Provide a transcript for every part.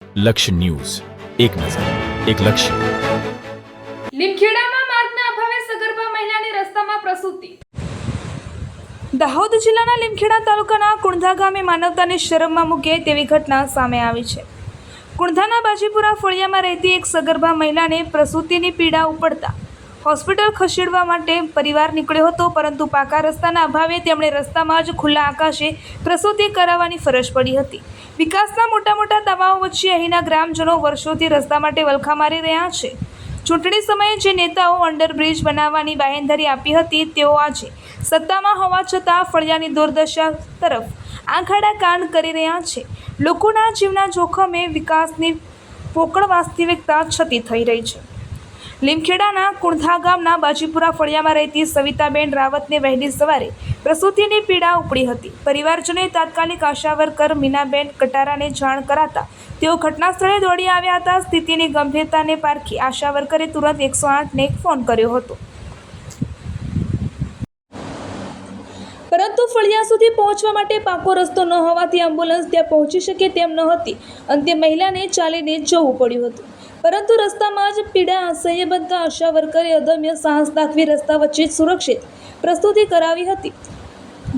લક્ષ્ય ન્યૂઝ, એક નજર, એક લક્ષ્ય. લીમખેડામાં માર્ગના અભાવે સગર્ભા મહિલાની રસ્તામાં પ્રસૂતિ. દાહોદ જિલ્લાના લીમખેડા તાલુકાના કુણધા ગામે માનવતાને શરમમાં મૂકે તેવી ઘટના સામે આવી છે. કુણધાના બાજીપુરા ફળિયામાં રહેતી એક સગર્ભા મહિલાને પ્રસૂતિની પીડા ઉપડતા હોસ્પિટલ ખસેડવા માટે પરિવાર નીકળ્યો હતો, પરંતુ પાકા રસ્તાના અભાવે તેમણે રસ્તામાં જ ખુલ્લા આકાશે પ્રસૂતિ કરાવવાની ફરજ પડી હતી. વિકાસના મોટા દાવાઓ વચ્ચે અહીંના ગ્રામજનો વર્ષોથી રસ્તા માટે વલખા મારી રહ્યા છે. ચૂંટણી સમયે જે નેતાઓ અંડરબ્રિજ બનાવવાની બાહેંધરી આપી હતી, તેઓ આજે સત્તામાં હોવા છતાં ફળિયાની દુર્દશા તરફ આંખાડા કાન કરી રહ્યા છે. લોકોના જીવના જોખમે વિકાસની પોકળ વાસ્તવિકતા છતી થઈ રહી છે. લીમખેડાના કુણધા ગામના બાજીપુરા ફળિયામાં રહેતી સવિતાબેન રાવતને વહેલી સવારે પ્રસૂતિની પીડા ઉપડી હતી. પરિવારજનોએ તાત્કાલિક આશા વર્કર મીનાબેન કટારાને જાણ કરાતા તેઓ ઘટના સ્થળે દોડી આવ્યા હતા. સ્થિતિની ગંભીરતાને પારખી આશા વર્કરે તુરંત 108ને ફોન કર્યો હતો, પરંતુ ફળિયા સુધી પહોંચવા માટે પાકો રસ્તો ન હોવાથી એમ્બ્યુલન્સ ત્યાં પહોંચી શકે તેમ ન હતી. અંતે મહિલાને ચાલીને જવું પડ્યું હતું, પરંતુ રસ્તામાં જ પીડા અસહ્ય બનતા આશા વર્કરે અદમ્ય સાહસ દાખવી રસ્તા વચ્ચે જ સુરક્ષિત પ્રસ્તુતિ કરાવી હતી.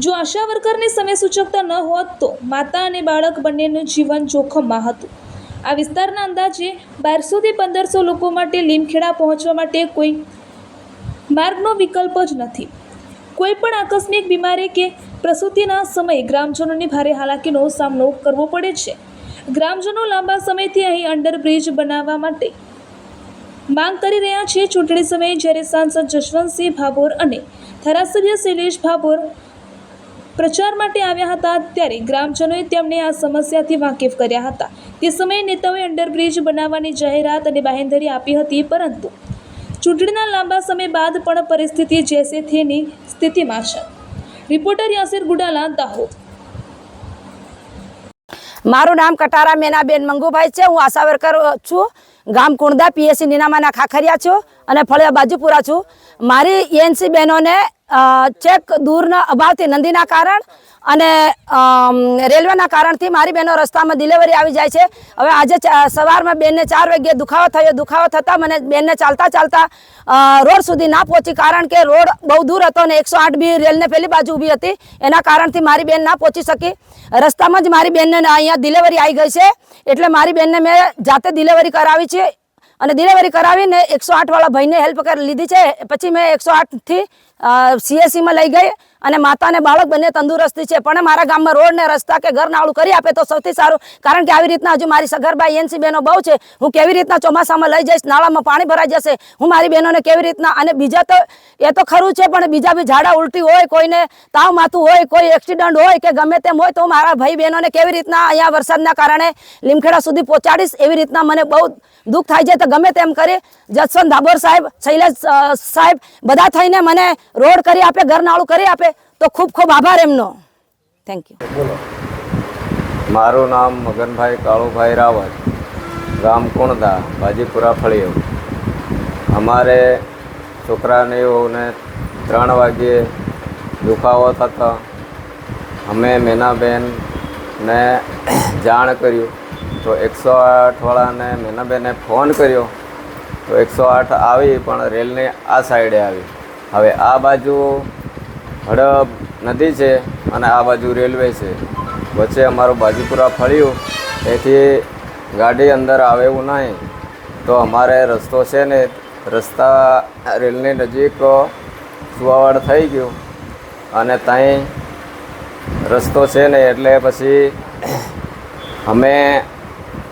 જો આશા વર્કરની સમય સૂચકતા ન હોત તો માતા અને બાળક બંનેનું જીવન જોખમમાં હતું. આ વિસ્તારના અંદાજે 1200 થી 1500 લોકો માટે લીમખેડા પહોંચવા માટે કોઈ માર્ગનો વિકલ્પ જ નથી. કોઈ પણ આકસ્મિક બીમારી કે પ્રસૂતિના સમયે ગ્રામજનોને ભારે હાલાકીનો સામનો કરવો પડે છે. ગ્રામજનો લાંબા સમયથી અહીં અંડરબ્રિજ બનાવવા માટે માંગ કરી રહ્યા છે. ચૂંટણી સમયે જ્યારે સાંસદ જશવંતસિંહ ભાભોર અને ધારાસભ્ય શૈલેષ ભાભોર પ્રચાર માટે આવ્યા હતા, ત્યારે ગ્રામજનોએ તેમને આ સમસ્યાથી વાકેફ કર્યા હતા. તે સમયે નેતાઓએ અંડરબ્રિજ બનાવવાની જાહેરાત અને બાહેંધરી આપી હતી, પરંતુ ચૂંટણીના લાંબા સમય બાદ પણ પરિસ્થિતિ જેસે થેની સ્થિતિમાં છે. રિપોર્ટર યાસિર ગુડાલા, દાહોદ. મારું નામ કટારા મેનાબેન મંગુભાઈ છે. હું આશા વર્કર છું. ગામ કુણધા પીએસસી નીનામાના ખાખરિયા છું અને ફળિયા બાજુપુરા છું. મારી એએનસી બહેનોને ચેક દૂરના અભાવથી નંદીના કારણ અને રેલવેના કારણથી મારી બહેનો રસ્તામાં ડિલિવરી આવી જાય છે. હવે આજે સવારમાં બેનને 4 વાગ્યે દુખાવો થયો. દુખાવો થતાં મને બેનને ચાલતા રોડ સુધી ના પહોંચી, કારણ કે રોડ બહુ દૂર હતો અને 108 બી રેલને પેલી બાજુ ઊભી હતી. એના કારણથી મારી બેન ના પહોંચી શકી. રસ્તામાં જ મારી બેનને અહીંયા ડિલિવરી આવી ગઈ છે, એટલે મારી બેનને મેં જાતે ડિલિવરી કરાવી છે અને ડિલિવરી કરાવીને 108 વાળા ભાઈને હેલ્પ કરી લીધી છે. પછી મેં 108થી CSCમાં લઈ ગઈ અને માતા અને બાળક બંને તંદુરસ્તી છે. પણ મારા ગામમાં રોડ ને રસ્તા કે ઘર નાળું કરી આપે તો સૌથી સારું, કારણ કે આવી રીતના હજુ મારી સગર્ભા એનસી બહેનો બહુ છે. હું કેવી રીતના ચોમાસામાં લઈ જઈશ, નાળામાં પાણી ભરાઈ જશે, હું મારી બહેનોને કેવી રીતના. અને બીજા તો એ તો ખરું છે, પણ બીજા બી ઝાડા ઉલટી હોય, કોઈને તાવ માથું હોય, કોઈ એક્સિડન્ટ હોય કે ગમે તેમ હોય, તો મારા ભાઈ બહેનોને કેવી રીતના અહીંયા વરસાદના કારણે લીમખેડા સુધી પહોંચાડીશ, એવી રીતના મને બહુ દુઃખ થાય છે. તો ગમે તેમ કરી જસવંત ભાભોર સાહેબ, શૈલેષ સાહેબ બધા થઈને મને રોડ કરી આપે, ઘર નાળું કરી આપે તો ખૂબ ખૂબ આભાર એમનો. Thank you. મારું નામ મગનભાઈ કાળુભાઈ રાવત, ગામ કુણધા, બાજીપુરા ફળિયો. અમારે છોકરાને 3 વાગ્યે દુખાવો થતો અમે મેનાબેનને જાણ કર્યું તો 108 વાળાને મેનાબેને ફોન કર્યો તો 108 આવી, પણ રેલની આ સાઈડે આવી. હવે આ બાજુ હડપ નદી છે અને આ બાજુ રેલવે છે. વચ્ચે અમારું બાજીપુરા ફળ્યું, એથી ગાડી અંદર આવે એવું નહીં. તો અમારે રસ્તો છે ને, રસ્તા રેલની નજીક સુવાવડ થઈ ગયું અને ત્યાં રસ્તો છે ને, એટલે પછી અમે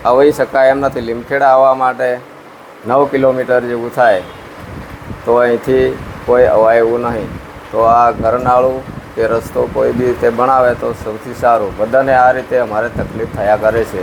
આવી શકાય એમ નથી. લીમખેડા આવવા માટે 9 કિલોમીટર જેવું થાય, તો અહીંથી કોઈ અવાય એવું નહીં. તો આ ઘરનાળું કે રસ્તો કોઈ બી રીતે બનાવે તો સૌથી સારું. બધાને આ રીતે અમારે તકલીફ થયા કરે છે.